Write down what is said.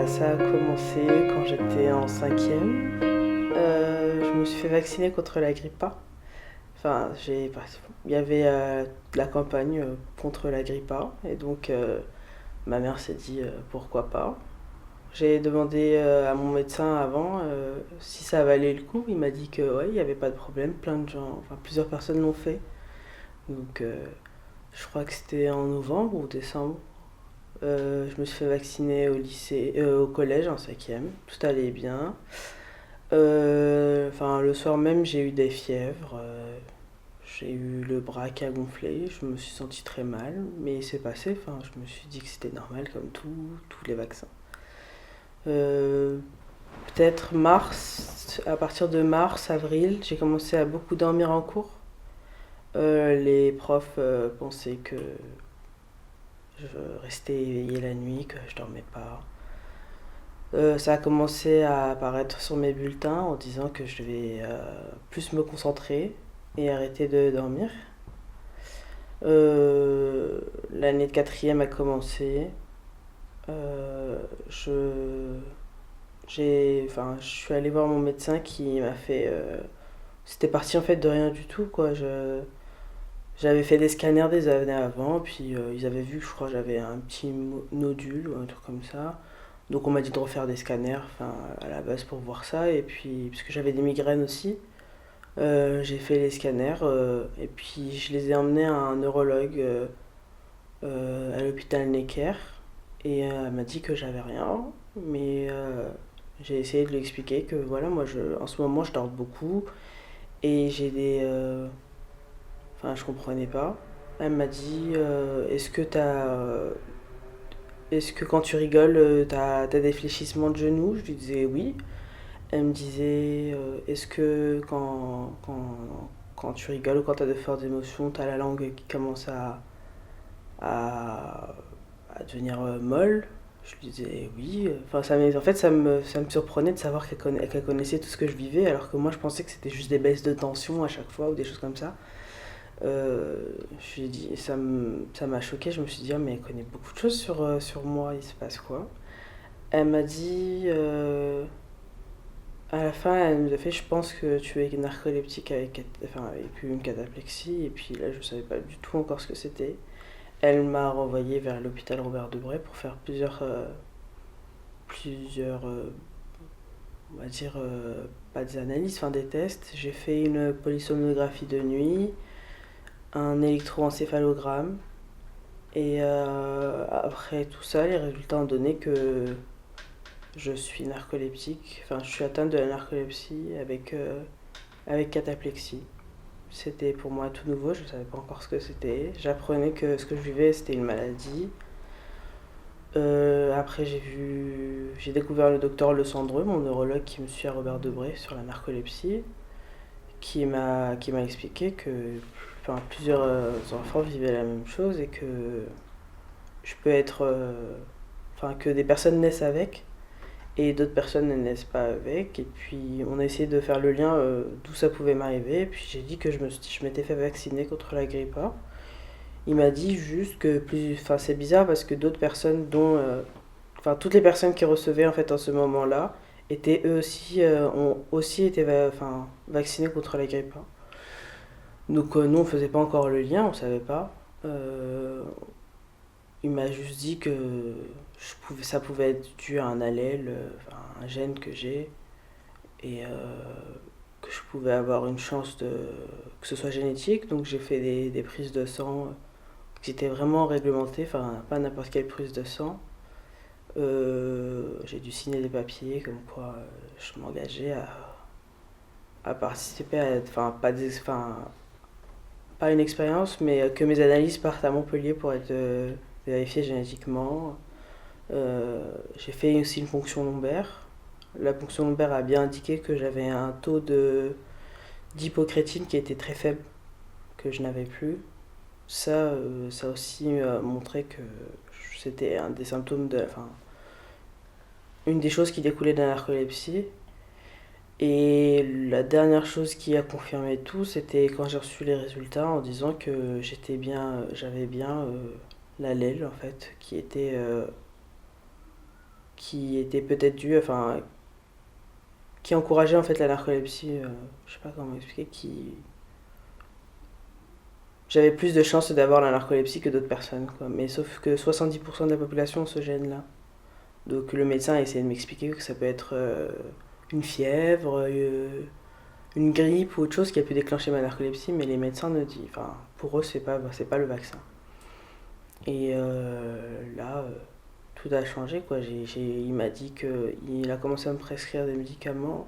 Ça a commencé quand j'étais en cinquième. Je me suis fait vacciner contre la grippe A. Enfin, il y avait la campagne contre la grippe A, et donc ma mère s'est dit pourquoi pas. J'ai demandé à mon médecin avant si ça valait le coup. Il m'a dit que ouais, il n'y avait pas de problème. Plein de gens, enfin plusieurs personnes l'ont fait. Donc je crois que c'était en novembre ou décembre. Je me suis fait vacciner au lycée, au collège en cinquième. Tout allait bien. Enfin, le soir même, j'ai eu des fièvres. J'ai eu le bras qui a gonflé. Je me suis senti très mal, mais c'est passé. Enfin, je me suis dit que c'était normal comme tous les vaccins. Euh, Peut-être mars, à partir de mars, avril, j'ai commencé à beaucoup dormir en cours. Les profs pensaient que je restais éveillée la nuit, que je dormais pas. Ça a commencé à apparaître sur mes bulletins en disant que je devais plus me concentrer et arrêter de dormir. Euh, L'année de quatrième a commencé. Euh, je, enfin, je suis allée voir mon médecin qui m'a fait. C'était parti en fait de rien du tout, quoi. J'avais fait des scanners des années avant, puis ils avaient vu que je crois que j'avais un petit nodule ou un truc comme ça. Donc on m'a dit de refaire des scanners, enfin à la base pour voir ça, et puis parce que j'avais des migraines aussi, j'ai fait les scanners et puis je les ai emmenés à un neurologue à l'hôpital Necker et elle m'a dit que j'avais rien, mais j'ai essayé de lui expliquer que voilà moi en ce moment je dors beaucoup et j'ai des enfin, je comprenais pas. Elle m'a dit est-ce que quand tu rigoles, t'as des fléchissements de genoux? Je lui disais oui. Elle me disait est-ce que quand tu rigoles ou quand t'as de fortes émotions, t'as la langue qui commence à, à devenir molle? Je lui disais oui. Enfin, en fait, ça me surprenait de savoir qu'elle connaissait tout ce que je vivais, alors que moi, je pensais que c'était juste des baisses de tension à chaque fois ou des choses comme ça. Je lui ai dit, ça m'a choqué. Je me suis dit, ah, mais elle connaît beaucoup de choses sur moi, il se passe quoi? Elle m'a dit, à la fin, elle nous a fait, je pense que tu es narcoleptique enfin, avec une cataplexie. Et puis là, je savais pas du tout encore ce que c'était. Elle m'a renvoyé vers l'hôpital Robert Debré pour faire plusieurs on va dire, pas des analyses, enfin des tests. J'ai fait une polysomnographie de nuit, un électroencéphalogramme. Et après tout ça, les résultats ont donné que je suis narcoleptique. Enfin, je suis atteinte de la narcolepsie avec cataplexie. C'était pour moi tout nouveau, je ne savais pas encore ce que c'était. J'apprenais que ce que je vivais, c'était une maladie. Après, j'ai découvert le docteur Le Sandreux, mon neurologue qui me suit à Robert Debré sur la narcolepsie, qui m'a expliqué que enfin, plusieurs enfants vivaient la même chose et que je peux être enfin que des personnes naissent avec et d'autres personnes ne naissent pas avec. Et puis on a essayé de faire le lien d'où ça pouvait m'arriver. Et puis j'ai dit que je m'étais fait vacciner contre la grippe A. Il m'a dit juste que enfin c'est bizarre parce que d'autres personnes dont, enfin toutes les personnes qui recevaient en fait en ce moment-là étaient eux aussi ont aussi été enfin, vaccinées contre la grippe A. Donc nous on faisait pas encore le lien, on savait pas. Il m'a juste dit que ça pouvait être dû à un allèle, enfin, un gène que j'ai, et que je pouvais avoir une chance que ce soit génétique. Donc j'ai fait des prises de sang qui étaient vraiment réglementées, enfin pas n'importe quelle prise de sang. J'ai dû signer des papiers comme quoi je m'engageais à participer à, enfin pas une expérience, mais que mes analyses partent à Montpellier pour être vérifiées génétiquement. J'ai fait aussi une ponction lombaire. La ponction lombaire a bien indiqué que j'avais un taux d'hypocrétine qui était très faible, que je n'avais plus. Ça aussi montré que c'était un des symptômes enfin, une des choses qui découlait de la narcolepsie. Et la dernière chose qui a confirmé tout, c'était quand j'ai reçu les résultats en disant que j'avais bien l'allèle en fait, qui était peut-être due, enfin, qui encourageait en fait la narcolepsie, je sais pas comment expliquer, qui... J'avais plus de chances d'avoir la narcolepsie que d'autres personnes, quoi. Mais sauf que 70% de la population ont ce gène-là. Donc le médecin a essayé de m'expliquer que ça peut être une fièvre, une grippe ou autre chose qui a pu déclencher ma narcolepsie, mais les médecins ne disent, enfin, pour eux c'est pas le vaccin. Et là, tout a changé quoi. Il m'a dit que il a commencé à me prescrire des médicaments